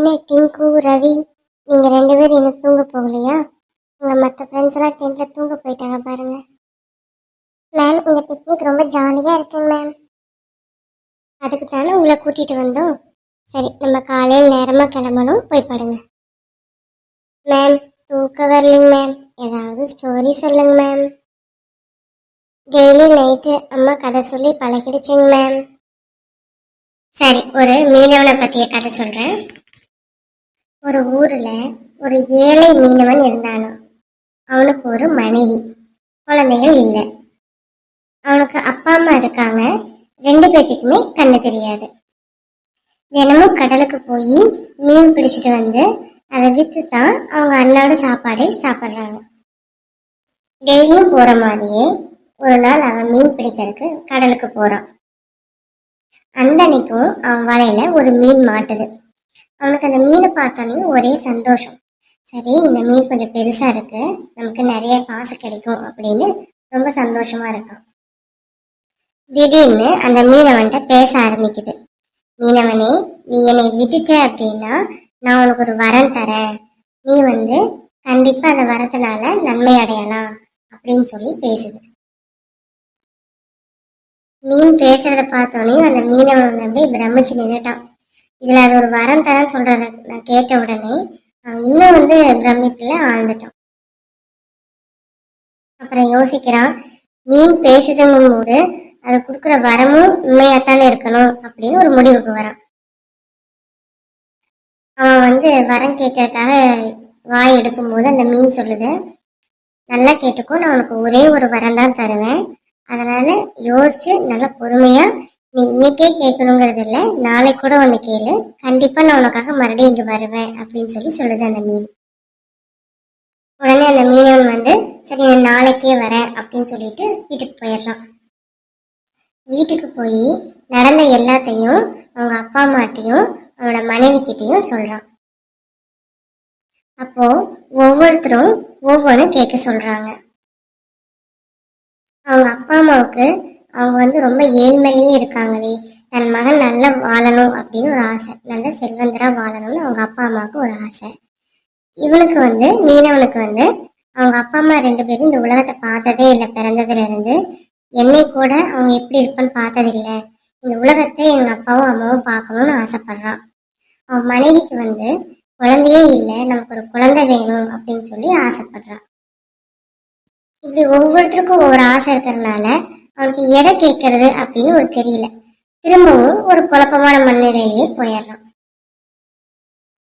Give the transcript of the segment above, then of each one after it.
என்ன டிங்கு ரவி, நீங்க 2 பேரும் இன்னும் தூங்க போகலையா? உங்க மற்ற ஃப்ரெண்ட்ஸ் எல்லாம் டென்ட்ல தூங்க போயிட்டாங்க பாருங்க. மேம், இந்த பிக்னிக் ரொம்ப ஜாலியா இருக்குங்க மேம். அதுக்கு தானே உங்களை கூட்டிட்டு வந்தோம். சரி, நம்ம காலையில் நேரமா கிளம்பணும், போய் படுங்க. மேம், தூக்க வரலைங்க மேம். ஏதாவது ஸ்டோரி சொல்லுங்க மேம். டெய்லி நைட்டு அம்மா கதை சொல்லி பழகிடுச்சுங்க மேம். சரி, ஒரு மீனவனை பத்திய கதை சொல்றேன். ஒரு ஊர்ல ஒரு ஏழை மீனவன் இருந்தானோ. அவனுக்கு ஒரு மனைவி, குழந்தைகள் இல்லை. அவனுக்கு அப்பா அம்மா இருக்காங்க. 2 பேத்துக்குமே கண்ணு தெரியாது. தினமும் கடலுக்கு போய் மீன் பிடிச்சிட்டு வந்து அதை வித்து தான் அவங்க அண்ணாவோட சாப்பாடே சாப்பிட்றாங்க. டெய்லியும் போற மாதிரியே ஒரு நாள் அவன் மீன் பிடிக்கிறதுக்கு கடலுக்கு போறான். அந்த அன்னைக்கும் அவன் வலையில ஒரு மீன் மாட்டுது. அவனுக்கு அந்த மீனை பார்த்தோன்னே ஒரே சந்தோஷம். சரி, இந்த மீன் கொஞ்சம் பெருசா இருக்கு, நமக்கு நிறைய காசு கிடைக்கும் அப்படின்னு ரொம்ப சந்தோஷமா இருக்கான். திடீர்னு அந்த மீனவன்கிட்ட பேச ஆரம்பிக்குது. மீனவனே, நீ என்னை விட்டுட்ட அப்படின்னா நான் உனக்கு ஒரு வரம் தரேன். நீ கண்டிப்பா அந்த வரத்தினால நன்மை அடையலாம் அப்படின்னு சொல்லி பேசுது. மீன் பேசுறத பார்த்தோன்னே அந்த மீனவன் அப்படியே பிரமிச்சு நின்றுட்டான். இதுல அது ஒரு வரம் தரேன்னு சொல்றத நான் கேட்ட உடனே அவன் இன்னும் பிரமிப்புல ஆழ்ந்துட்டான். அப்புறம் யோசிக்கிறான், மீன் பேசுதுங்கும் போது அது கொடுக்குற வரமும் உண்மையாத்தானே இருக்கணும் அப்படின்னு ஒரு முடிவுக்கு வரான். அவன் வரம் கேட்கறதுக்காக வாய் எடுக்கும்போது அந்த மீன் சொல்லுது, நல்லா கேட்டுக்கோ, நான் உனக்கு ஒரே ஒரு வரம் தான் தருவேன். அதனால யோசிச்சு நல்லா பொறுமையா, நீ இன்னைக்கே கேட்கணுங்கிறது இல்லை, நாளைக்கு கூட வந்து கேளு, கண்டிப்பா நான் உனக்காக மறுபடியும் இங்க வருவேன் அப்படின்னு சொல்லுது அந்த மீன். உடனே அந்த மீனவன் சரி நான் நாளைக்கே வரேன் அப்படின்னு சொல்லிட்டு வீட்டுக்கு போயிடுறான். வீட்டுக்கு போய் நடந்த எல்லாத்தையும் அவங்க அப்பா அம்மாட்டையும் அவனோட மனைவி கிட்டையும் சொல்றான். அப்போ ஒவ்வொருத்தரும் ஒவ்வொன்னு கேட்க சொல்றாங்க. அவங்க அப்பா அம்மாவுக்கு அவங்க ரொம்ப ஏழ்மையிலேயே இருக்காங்களே, தன் மகன் நல்லா வாழணும் அப்படின்னு ஒரு ஆசை, நல்ல செல்வந்தரா வாழணும்னு அவங்க அப்பா அம்மாவுக்கு ஒரு ஆசை. இவனுக்கு மீனவனுக்கு அவங்க அப்பா அம்மா 2 பேரும் இந்த உலகத்தை பார்த்ததே இல்லை. பிறந்ததுல இருந்து என்னை கூட அவங்க எப்படி இருப்பான்னு பார்த்ததில்லை. இந்த உலகத்தை எங்க அப்பாவும் அம்மாவும் பார்க்கணும்னு ஆசைப்படுறான். அவன் மனைவிக்கு குழந்தையே இல்லை, நமக்கு ஒரு குழந்தை வேணும் அப்படின்னு சொல்லி ஆசைப்படுறான். இப்படி ஒவ்வொருத்தருக்கும் ஒவ்வொரு ஆசை இருக்கிறதுனால அவனுக்கு எதை கேட்கறது அப்படின்னு ஒரு தெரியல. திரும்பவும் ஒரு குழப்பமான மனநிலையிலேயே போயிடுறான்.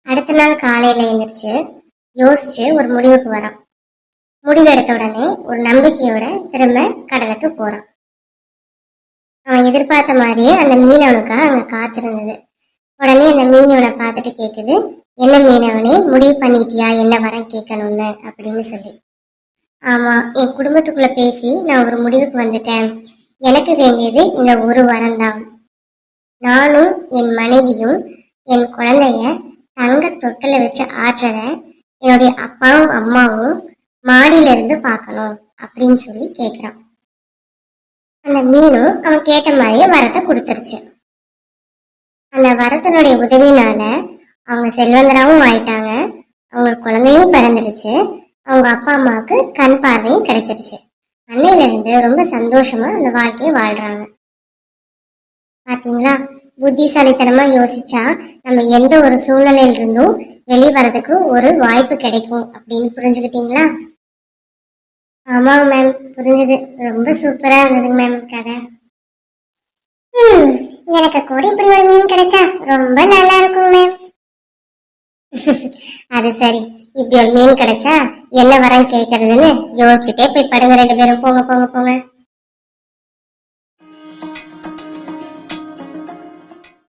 அடுத்த நாள் காலையில எழுந்திரிச்சு யோசிச்சு ஒரு முடிவுக்கு வரான். முடிவெடுத்த உடனே ஒரு நம்பிக்கையோட திரும்ப கடலுக்கு போறான். அவன் எதிர்பார்த்த மாதிரியே அந்த மீனவனுக்காக அங்க காத்திருந்தது. உடனே அந்த மீனவனை பார்த்துட்டு கேக்குது, என்ன மீனவனே, முடிவு பண்ணிட்டியா என்ன வரம் கேட்கணும்னு அப்படின்னு சொல்லி. ஆமா, என் குடும்பத்துக்குள்ள பேசி நான் ஒரு முடிவுக்கு வந்துட்டேன். எனக்கு வேண்டியது இந்த ஒரு வரம் தான். நானும் என் மனைவியும் என் குழந்தைய தங்க தொட்டில வச்சு ஆற்றத என்னுடைய அப்பாவும் அம்மாவும் மாடியில இருந்து பார்க்கணும் அப்படின்னு சொல்லி கேட்கிறான். அந்த மீனும் அவன் கேட்ட மாதிரியே வரத்தை கொடுத்துருச்சு. அந்த வரத்தினுடைய உதவினால அவங்க செல்வந்தராகவும் ஆயிட்டாங்க, அவங்களுக்கு குழந்தையும் பிறந்துருச்சு, அவங்க அப்பா அம்மாவுக்கு கண் பார்வையும் கிடைச்சிருச்சு. அன்னையில இருந்து ரொம்ப சந்தோஷமா அந்த வாழ்க்கையை வாழ்றாங்க. பாத்தீங்களா, புத்திசாலித்தனமா யோசிச்சா நம்ம எந்த ஒரு சூழ்நிலையில இருந்தும் வெளியே வர்றதுக்கு ஒரு வாய்ப்பு கிடைக்கும் அப்படின்னு புரிஞ்சுக்கிட்டீங்களா? ஆமாங்க மேம், புரிஞ்சது. ரொம்ப சூப்பரா இருந்ததுங்க மேம் கதை. எனக்கு கூட இப்படி ஒரு மீன் கிடைச்சா ரொம்ப நல்லா இருக்கும் மேம். அது சரி, இப்படி ஒரு மீன் கிடைச்சா என்ன வரம் கேட்கறதுன்னு யோசிச்சுட்டே போய் படுங்க 2 பேரும். போங்க போங்க போங்க.